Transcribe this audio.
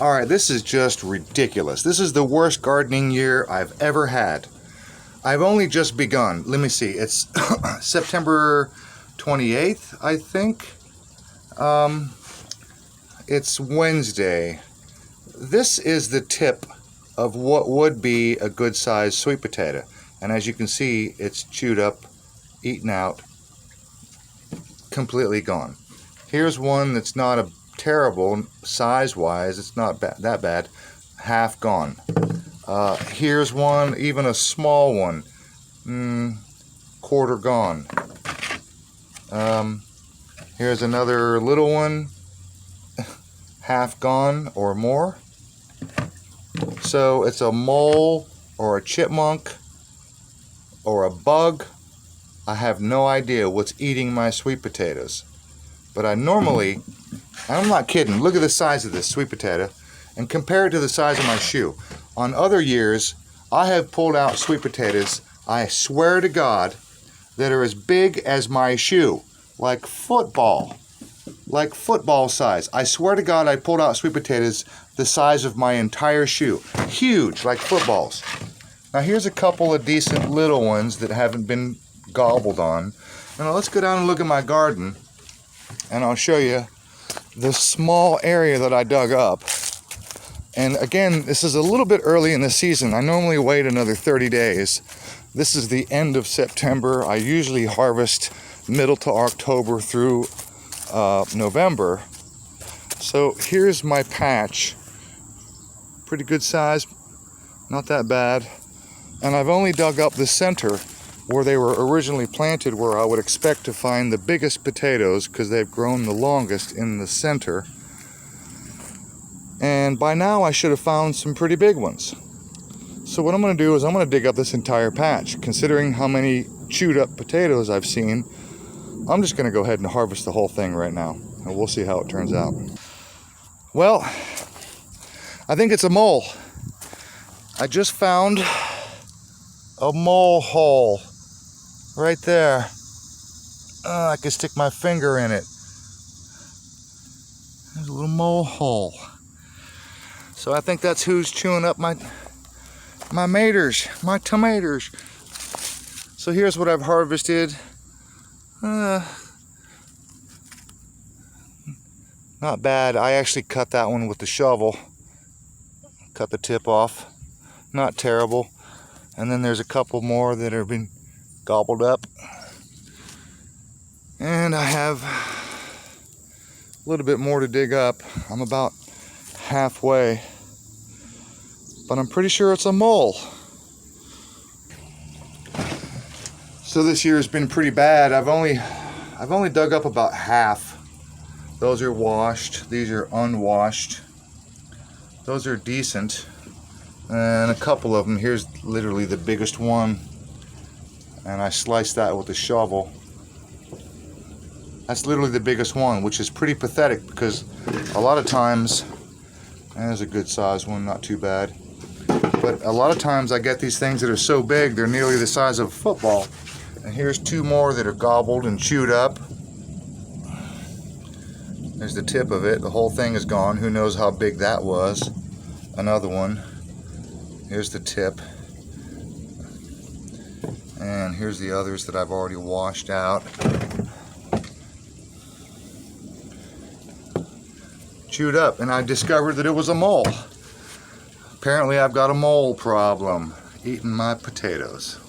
Alright, this is just ridiculous. This is the worst gardening year I've ever had. I've only just begun. Let me see. It's September 28th, I think. It's Wednesday. This is the tip of what would be a good-sized sweet potato. And as you can see, it's chewed up, eaten out, completely gone. Here's one that's not a terrible size-wise. It's not that bad. Half gone. Here's one, even a small one, quarter gone. Here's another little one, half gone or more. So it's a mole or a chipmunk or a bug. I have no idea what's eating my sweet potatoes. But I'm not kidding, look at the size of this sweet potato and compare it to the size of my shoe. On other years, I have pulled out sweet potatoes, I swear to God, that are as big as my shoe, like football size. I swear to God, I pulled out sweet potatoes the size of my entire shoe. Huge, like footballs. Now here's a couple of decent little ones that haven't been gobbled on. Now let's go down and look at my garden, and I'll show you the small area that I dug up. And again, this is a little bit early in the season. I normally wait another 30 days. This is the end of September. I usually harvest middle to October through November. So here's my patch. Pretty good size, not that bad. And I've only dug up the center where they were originally planted, where I would expect to find the biggest potatoes because they've grown the longest in the center. And by now I should have found some pretty big ones. So what I'm going to do is I'm going to dig up this entire patch. Considering how many chewed up potatoes I've seen, I'm just going to go ahead and harvest the whole thing right now, and we'll see how it turns out. Well, I think it's a mole. I just found a mole hole right there. I can stick my finger in it. There's a little mole hole. So I think that's who's chewing up my tomatoes. So here's what I've harvested. Not bad. I actually cut that one with the shovel. Cut the tip off. Not terrible. And then there's a couple more that have been gobbled up. And I have a little bit more to dig up. I'm about halfway. But I'm pretty sure it's a mole. So this year has been pretty bad. I've only dug up about half. Those are washed. These are unwashed. Those are decent. And a couple of them. Here's literally the biggest one. And I sliced that with a shovel. That's literally the biggest one, which is pretty pathetic because a lot of times, and there's a good sized one, not too bad. But a lot of times I get these things that are so big, they're nearly the size of a football. And here's two more that are gobbled and chewed up. There's the tip of it. The whole thing is gone. Who knows how big that was. Another one. Here's the tip. And here's the others that I've already washed out. Chewed up, and I discovered that it was a mole. Apparently I've got a mole problem eating my potatoes.